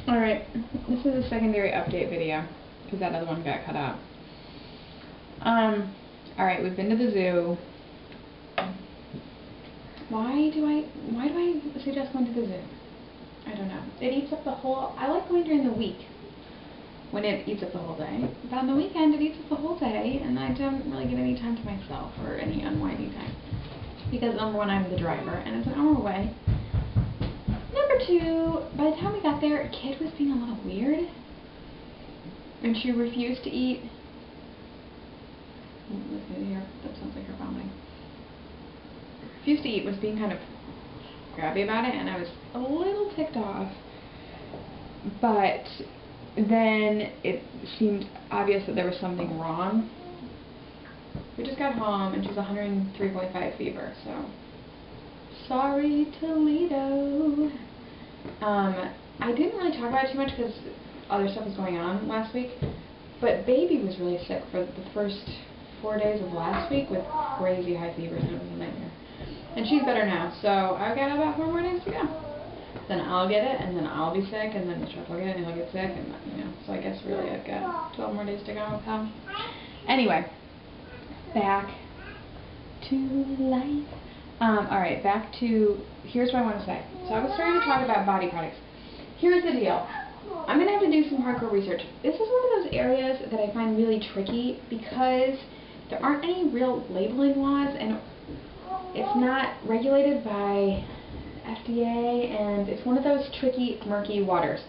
Alright, this is a secondary update video, because that other one got cut out. Alright, we've been to the zoo. Why do I suggest going to the zoo? I don't know. It eats up the whole, I like going during the week, when it eats up the whole day. But on the weekend, it eats up the whole day, and I don't really get any time to myself, or any unwinding time. Because number one, I'm the driver, and it's an hour away. Number two, by the time we got there, Kid was being a little weird, and she refused to eat. Listen here, that sounds like her vomiting. Refused to eat, was being kind of grabby about it, and I was a little ticked off. But then it seemed obvious that there was something wrong. We just got home, and she's 103.5 fever, so sorry, Toledo. I didn't really talk about it too much because other stuff was going on last week, but baby was really sick for the first 4 days of last week with crazy high fevers, and it was a nightmare. And she's better now, so I've got about 4 more days to go. Then I'll get it, and then I'll be sick, and then Chuck will get it, and he'll get sick, and you know, so I guess really I've got 12 more days to go with him. Anyway, back to life. Alright, back to, here's what I want to say. So I was starting to talk about body products. Here's the deal. I'm going to have to do some hardcore research. This is one of those areas that I find really tricky because there aren't any real labeling laws, and it's not regulated by FDA, and it's one of those tricky, murky waters.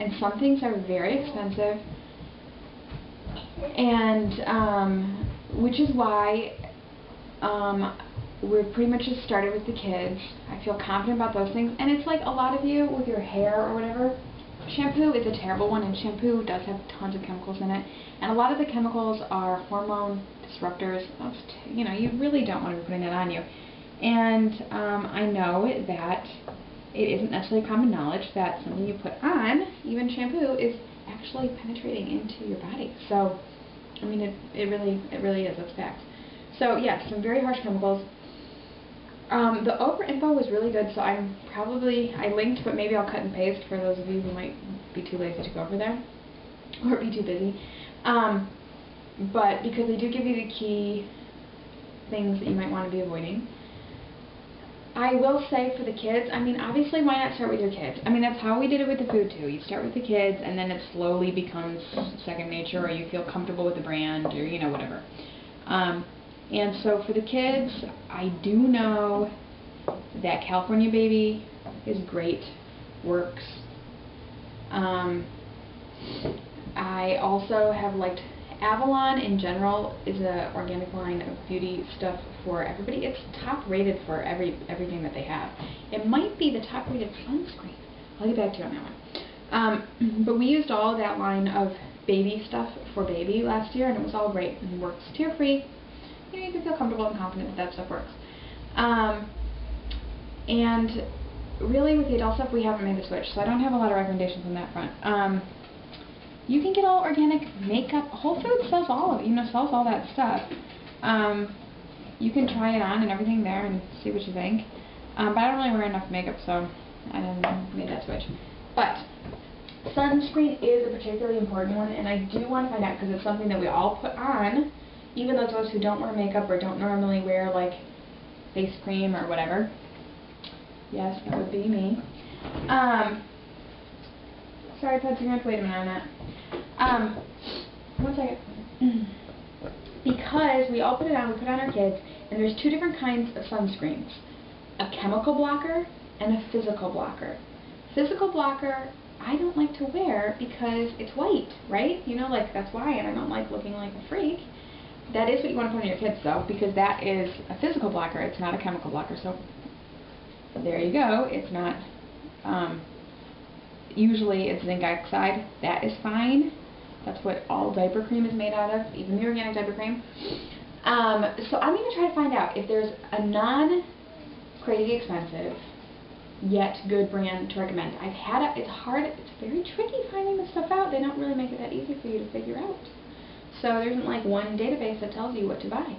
And some things are very expensive, and which is why we're pretty much just started with the kids. I feel confident about those things, and it's like a lot of you with your hair or whatever. Shampoo is a terrible one, and shampoo does have tons of chemicals in it, and a lot of the chemicals are hormone disruptors. You know, you really don't want to be putting that on you. And I know that it isn't necessarily common knowledge that something you put on, even shampoo, is actually penetrating into your body. So, I mean, it really is. That's fact. So, yes, some very harsh chemicals. The Oprah info was really good, so I linked, but maybe I'll cut and paste for those of you who might be too lazy to go over there, or be too busy. But because they do give you the key things that you might want to be avoiding. I will say for the kids, I mean, obviously, why not start with your kids? I mean, that's how we did it with the food, too. You start with the kids, and then it slowly becomes second nature, or you feel comfortable with the brand, or, you know, whatever. And so for the kids, I do know that California Baby is great, works. I also have liked Avalon in general is an organic line of beauty stuff for everybody. It's top rated for everything that they have. It might be the top rated sunscreen. I'll get back to you on that one. But we used all that line of baby stuff for baby last year, and it was all great and works tear free. You know, you can feel comfortable and confident that stuff works. And really with the adult stuff, we haven't made the switch, so I don't have a lot of recommendations on that front. You can get all organic makeup. Whole Foods sells sells all that stuff. You can try it on and everything there and see what you think. But I don't really wear enough makeup, so I didn't make that switch. But sunscreen is a particularly important one, and I do want to find out because it's something that we all put on, even those of us who don't wear makeup or don't normally wear like face cream or whatever. Yes, that would be me. Sorry, Puds, you're going to have to wait a minute on that. 1 second. Because we all put it on, we put it on our kids, and there's 2 different kinds of sunscreens. A chemical blocker and a physical blocker. Physical blocker, I don't like to wear because it's white, right? You know, like, that's why, and I don't like looking like a freak. That is what you want to put on your kids, though, because that is a physical blocker. It's not a chemical blocker, so there you go. It's not, usually it's zinc oxide. That is fine. That's what all diaper cream is made out of, even the organic diaper cream. So I'm going to try to find out if there's a non-crazy expensive, yet good brand to recommend. It's hard, it's very tricky finding this stuff out. They don't really make it that easy for you to figure out. So there isn't like one database that tells you what to buy.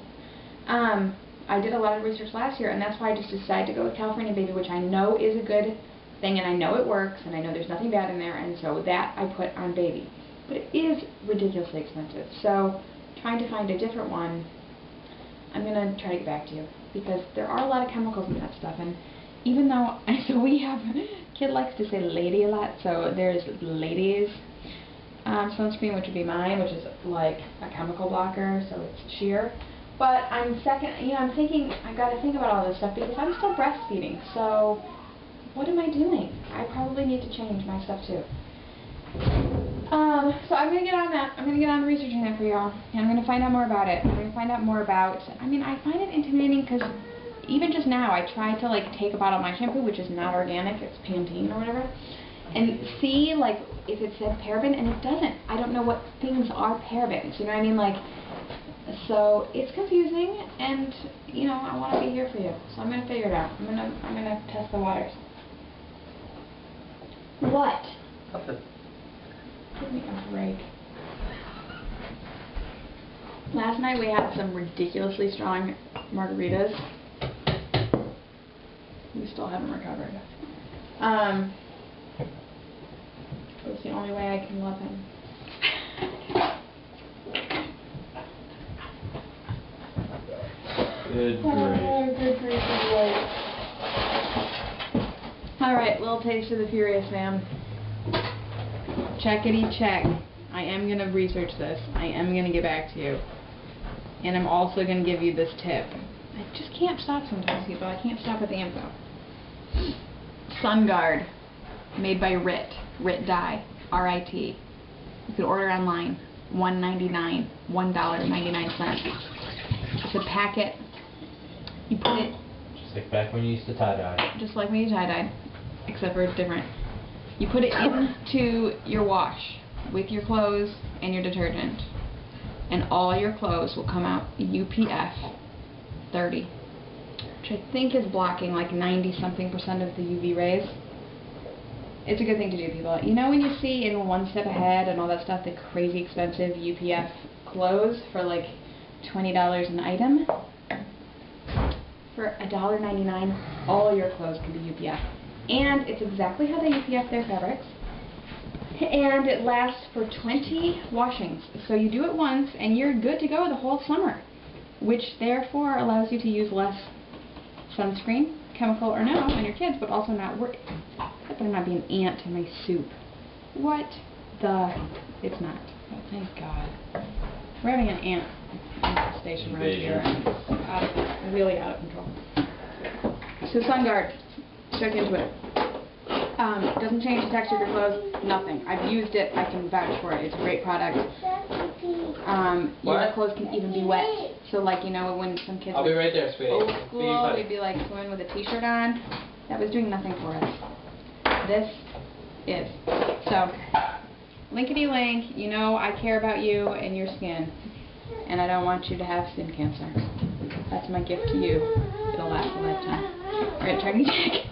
I did a lot of research last year, and that's why I just decided to go with California Baby, which I know is a good thing, and I know it works, and I know there's nothing bad in there, and so that I put on baby. But it is ridiculously expensive, so trying to find a different one, I'm going to try to get back to you, because there are a lot of chemicals in that stuff, and even though, so we have, kid likes to say lady a lot, so there's ladies sunscreen, which would be mine, which is like a chemical blocker, so it's sheer. But I'm thinking, I gotta think about all this stuff because I'm still breastfeeding, so what am I doing? I probably need to change my stuff too. So I'm gonna get on that. I'm gonna get on researching that for y'all, and I'm gonna find out more about it. I'm gonna find out more about, I find it intimidating because even just now I tried to like take a bottle of my shampoo, which is not organic, it's Pantene or whatever, and see like if it said paraben, and it doesn't. I don't know what things are parabens, you know what I mean? Like, so it's confusing, and you know, I want to be here for you, so I'm gonna figure it out. I'm gonna test the waters. What? Nothing. Give me a break. Last night we had some ridiculously strong margaritas. We still haven't recovered. It's the only way I can love him. Good grief. Oh, good grief, good Alright, little taste of the Furious Fam. Checkity check. I am going to research this. I am going to get back to you. And I'm also going to give you this tip. I just can't stop sometimes, people. I can't stop at the info. Sun Guard. Made by RIT. RIT Dye. R-I-T. You can order online. $1.99. $1.99. It's a packet. You put it... Just like back when you used to tie-dye. Just like when you tie-dyed. Except for it's different. You put it into your wash with your clothes and your detergent, and all your clothes will come out UPF 30, which I think is blocking like 90-something% of the UV rays. It's a good thing to do, people. You know when you see in One Step Ahead and all that stuff, the crazy expensive UPF clothes for like $20 an item? For $1.99, all your clothes can be UPF. And it's exactly how they UPF their fabrics. And it lasts for 20 washings. So you do it once and you're good to go the whole summer. Which therefore allows you to use less sunscreen, chemical or no, on your kids, but also not worry. That better not be an ant in my soup. What the? It's not. Oh, thank God. We're having an ant infestation around here. And really out of control. So Sun Guard. Check into it. It doesn't change the texture of your clothes. Nothing. I've used it. I can vouch for it. It's a great product. Your clothes can even be wet. So like, you know, when some kids I'll be right there, sweetie. old school, we'd be like swimming with a t-shirt on. That was doing nothing for us. This is. So, linkety link, you know I care about you and your skin. And I don't want you to have skin cancer. That's my gift to you. It'll last a lifetime. Alright, check and check.